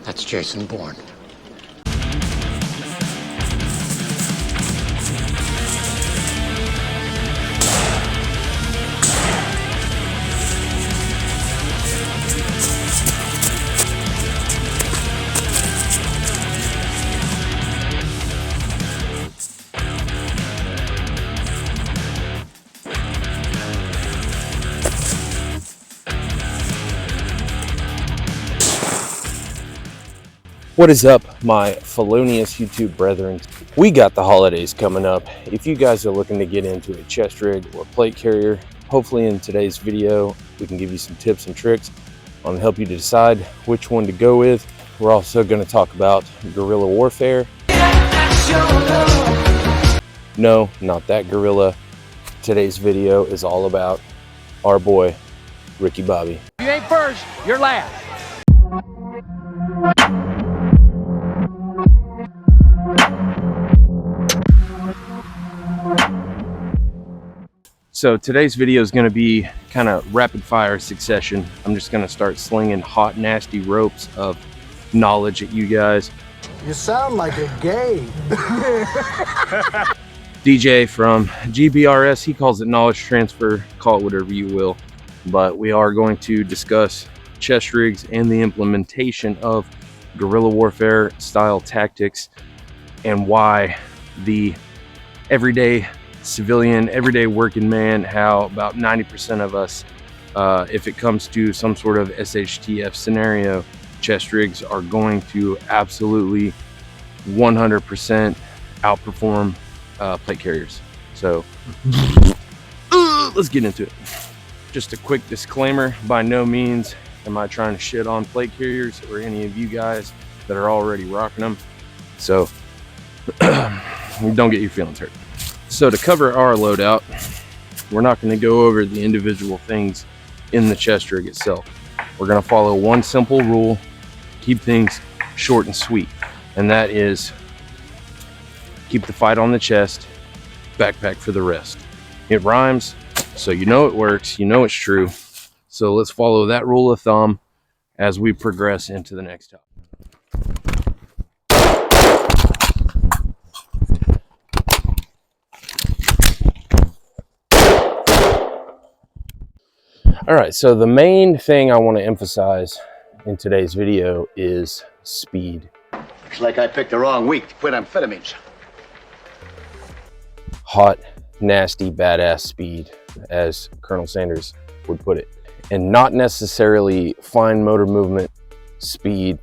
That's Jason Bourne. What is up, my felonious YouTube brethren? We got the holidays coming up. If you guys are looking to get into a chest rig or plate carrier, hopefully in today's video we can give you some tips and tricks on help you to decide which one to go with. We're also going to talk about guerrilla warfare. No, not that guerrilla. Today's video is all about our boy Ricky Bobby. If you ain't first, you're last. So today's video is going to be kind of rapid fire succession. I'm just going to start slinging hot, nasty ropes of knowledge at you guys. You sound like a gay. DJ from GBRS, he calls it knowledge transfer. Call it whatever you will. But we are going to discuss chest rigs and the implementation of guerrilla warfare style tactics and why the everyday civilian, everyday working man, how about 90% of us, if it comes to some sort of SHTF scenario, chest rigs are going to absolutely 100% outperform plate carriers. So let's get into it. Just a quick disclaimer, by no means am I trying to shit on plate carriers or any of you guys that are already rocking them. So don't get your feelings hurt. So to cover our loadout, we're not going to go over the individual things in the chest rig itself. We're going to follow one simple rule, keep things short and sweet, and that is keep the fight on the chest, backpack for the rest. It rhymes, so you know it works, you know it's true. So let's follow that rule of thumb as we progress into the next topic. All right, so the main thing I want to emphasize in today's video is speed. Looks like I picked the wrong week to quit amphetamines. Hot, nasty, badass speed, as Colonel Sanders would put it. And not necessarily fine motor movement speed,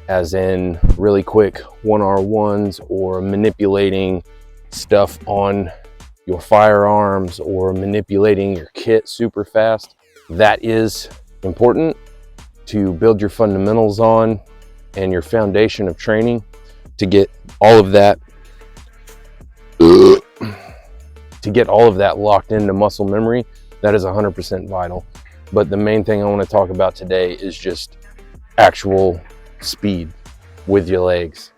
as in really quick 1R1s or manipulating stuff on your firearms or manipulating your kit super fast. That is important to build your fundamentals on and your foundation of training to get all of that locked into muscle memory. That is 100% vital. But the main thing I want to talk about today is just actual speed with your legs.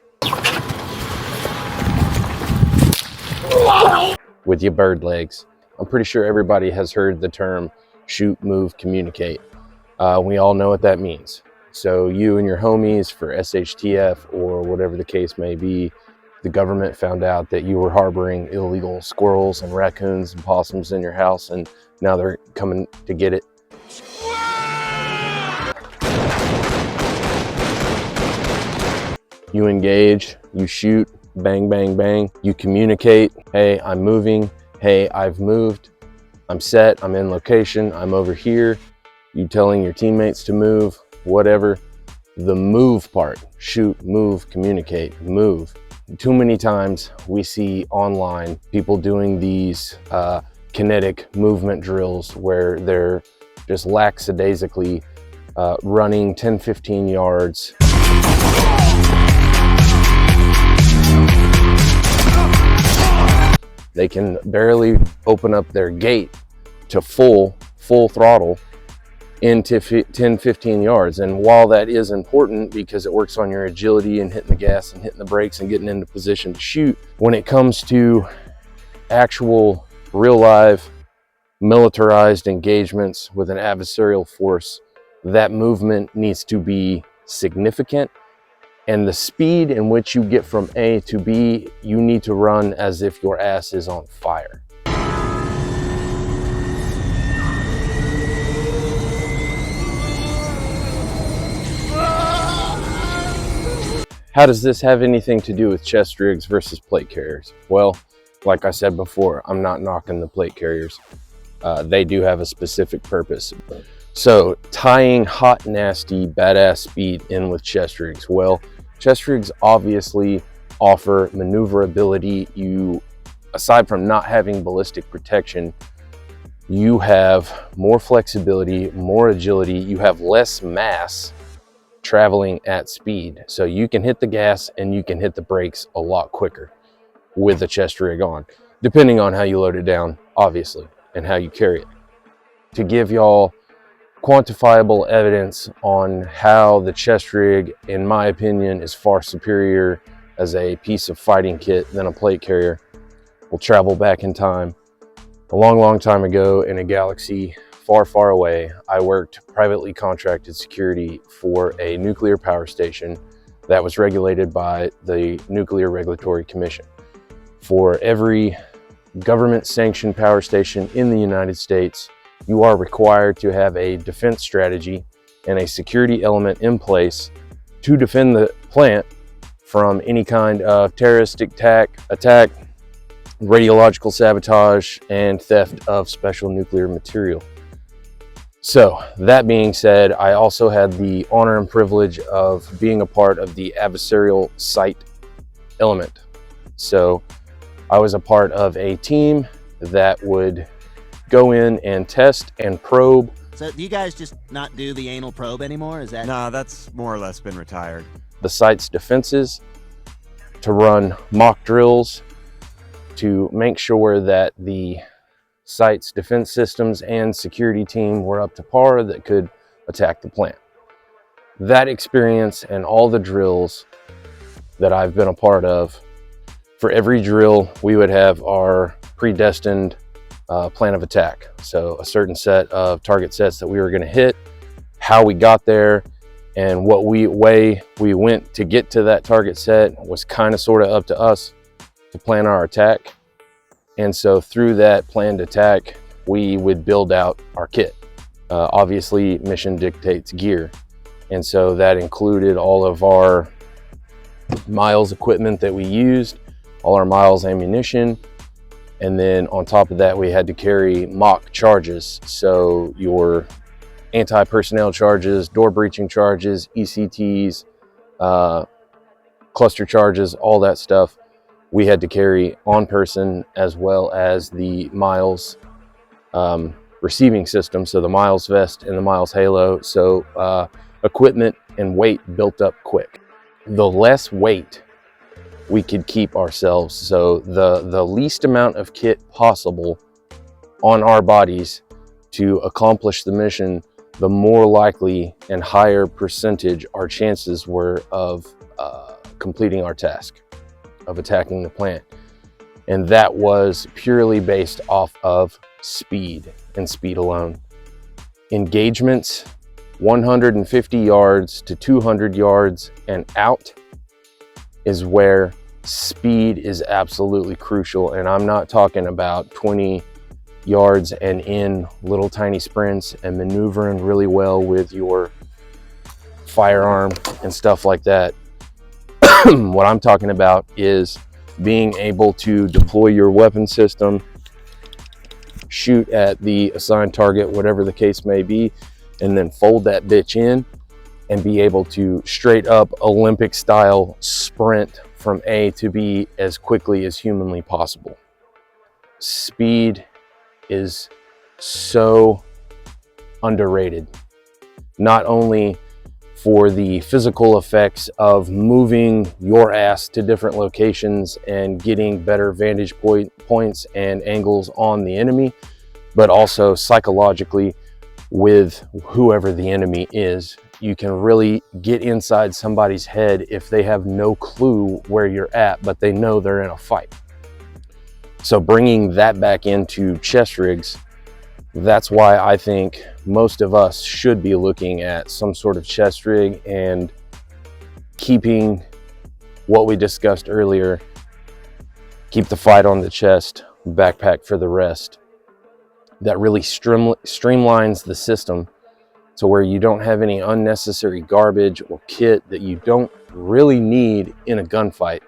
With your bird legs. I'm pretty sure everybody has heard the term shoot, move, communicate. We all know what that means. So you and your homies for SHTF or whatever the case may be, the government found out that you were harboring illegal squirrels and raccoons and possums in your house, and now they're coming to get it. You engage, you shoot, bang, bang, bang. You communicate, hey, I'm moving, hey, I've moved. I'm set, I'm in location, I'm over here. You telling your teammates to move, whatever. The move part, shoot, move, communicate, move. Too many times we see online people doing these kinetic movement drills where they're just lackadaisically running 10-15 yards. They can barely open up their gate to full throttle into 10-15 yards. And while that is important because it works on your agility and hitting the gas and hitting the brakes and getting into position to shoot, when it comes to actual real live militarized engagements with an adversarial force, that movement needs to be significant And the speed in which you get from A to B, you need to run as if your ass is on fire. How does this have anything to do with chest rigs versus plate carriers? Well, like I said before, I'm not knocking the plate carriers. They do have a specific purpose. So tying hot, nasty, badass speed in with chest rigs. Well, chest rigs obviously offer maneuverability. You, aside from not having ballistic protection, you have more flexibility, more agility, you have less mass traveling at speed. So you can hit the gas and you can hit the brakes a lot quicker with a chest rig on, depending on how you load it down, obviously, and how you carry it. To give y'all quantifiable evidence on how the chest rig, in my opinion, is far superior as a piece of fighting kit than a plate carrier, we'll travel back in time. A long, long time ago in a galaxy far, far away, I worked privately contracted security for a nuclear power station that was regulated by the Nuclear Regulatory Commission. For every government-sanctioned power station in the United States, you are required to have a defense strategy and a security element in place to defend the plant from any kind of terroristic attack, radiological sabotage, and theft of special nuclear material. So that being said, I also had the honor and privilege of being a part of the adversarial site element. So I was a part of a team that would go in and test and probe. So do you guys just not do the anal probe anymore? Is that? No, that's more or less been retired. The site's defenses, to run mock drills, to make sure that the site's defense systems and security team were up to par that could attack the plant. That experience and all the drills that I've been a part of, for every drill, we would have our predestined plan of attack. So a certain set of target sets that we were going to hit, how we got there, and what way we went to get to that target set was kind of sort of up to us to plan our attack. And so through that planned attack, we would build out our kit. Obviously, mission dictates gear. And so that included all of our miles equipment that we used, all our miles ammunition. And then on top of that, we had to carry mock charges. So your anti-personnel charges, door breaching charges, ECTs, cluster charges, all that stuff we had to carry on person, as well as the miles receiving system. So the miles vest and the miles halo. So equipment and weight built up quick. The less weight we could keep ourselves, so the least amount of kit possible on our bodies to accomplish the mission, the more likely and higher percentage our chances were of completing our task of attacking the plant. And that was purely based off of speed and speed alone. Engagements 150 yards to 200 yards and out is where speed is absolutely crucial. And I'm not talking about 20 yards and in little tiny sprints and maneuvering really well with your firearm and stuff like that. What I'm talking about is being able to deploy your weapon system, shoot at the assigned target, whatever the case may be, and then fold that bitch in and be able to straight up Olympic style sprint from A to B as quickly as humanly possible. Speed is so underrated, not only for the physical effects of moving your ass to different locations and getting better vantage points and angles on the enemy, but also psychologically with whoever the enemy is. You can really get inside somebody's head if they have no clue where you're at, but they know they're in a fight. So bringing that back into chest rigs, that's why I think most of us should be looking at some sort of chest rig and keeping what we discussed earlier, keep the fight on the chest, backpack for the rest. That really streamlines the system to where you don't have any unnecessary garbage or kit that you don't really need in a gunfight.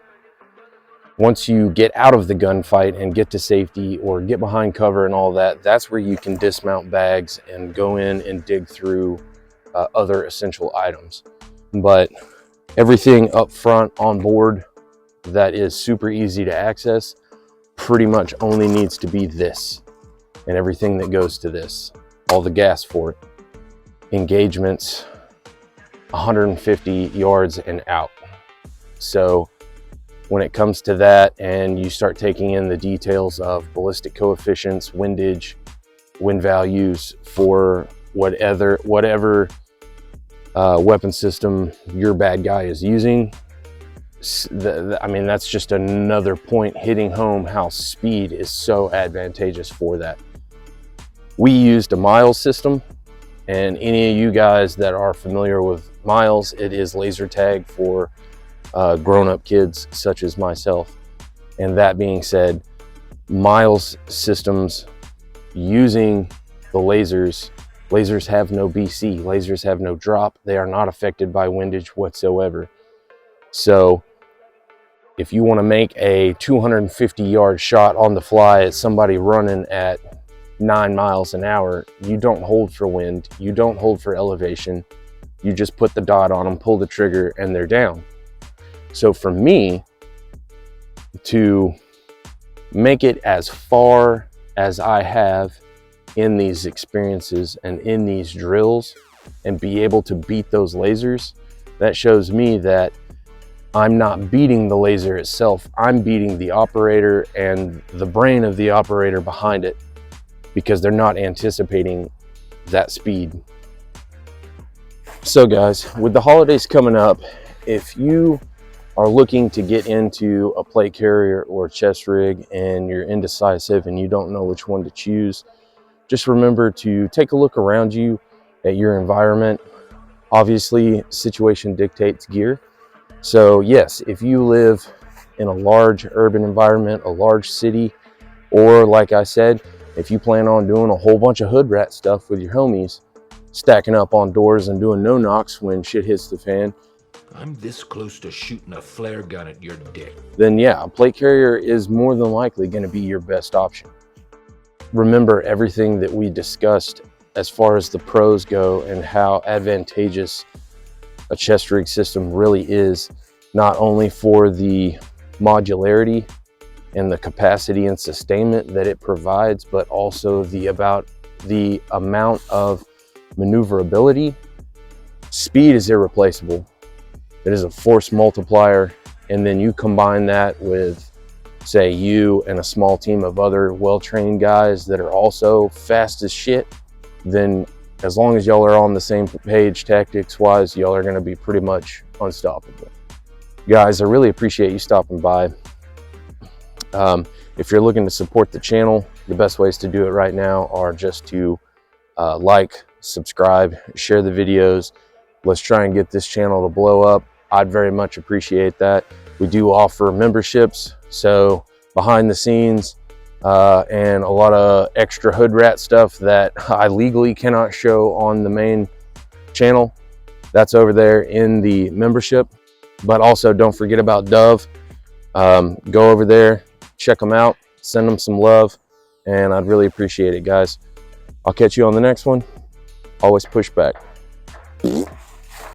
Once you get out of the gunfight and get to safety or get behind cover and all that, that's where you can dismount bags and go in and dig through other essential items. But everything up front on board that is super easy to access pretty much only needs to be this, and everything that goes to this, all the gas for it. Engagements 150 yards and out. So when it comes to that and you start taking in the details of ballistic coefficients, windage, wind values for whatever weapon system your bad guy is using, I mean, that's just another point hitting home how speed is so advantageous for that. We used a miles system, and any of you guys that are familiar with miles, it is laser tag for grown-up kids such as myself. And that being said, miles systems using the lasers have no BC, lasers have no drop, they are not affected by windage whatsoever. So if you want to make a 250-yard shot on the fly at somebody running at 9 miles an hour, you don't hold for wind, you don't hold for elevation, you just put the dot on them, pull the trigger, and they're down. So for me to make it as far as I have in these experiences and in these drills and be able to beat those lasers, that shows me that I'm not beating the laser itself, I'm beating the operator and the brain of the operator behind it, because they're not anticipating that speed. So guys, with the holidays coming up, if you are looking to get into a plate carrier or chest rig and you're indecisive and you don't know which one to choose, just remember to take a look around you at your environment. Obviously, situation dictates gear. So yes, if you live in a large urban environment, a large city, or like I said, if you plan on doing a whole bunch of hood rat stuff with your homies, stacking up on doors and doing no knocks when shit hits the fan, I'm this close to shooting a flare gun at your dick, then yeah, a plate carrier is more than likely going to be your best option. Remember everything that we discussed as far as the pros go and how advantageous a chest rig system really is, not only for the modularity and the capacity and sustainment that it provides, but also the amount of maneuverability. Speed is irreplaceable. It is a force multiplier, and then you combine that with, say, you and a small team of other well-trained guys that are also fast as shit, then as long as y'all are on the same page tactics-wise, y'all are gonna be pretty much unstoppable. Guys, I really appreciate you stopping by. If you're looking to support the channel, the best ways to do it right now are just to like, subscribe, share the videos. Let's try and get this channel to blow up. I'd very much appreciate that. We do offer memberships, so behind the scenes and a lot of extra hood rat stuff that I legally cannot show on the main channel, that's over there in the membership. But also don't forget about Dove. Go over there, check them out, send them some love, and I'd really appreciate it, guys. I'll catch you on the next one. Always push back.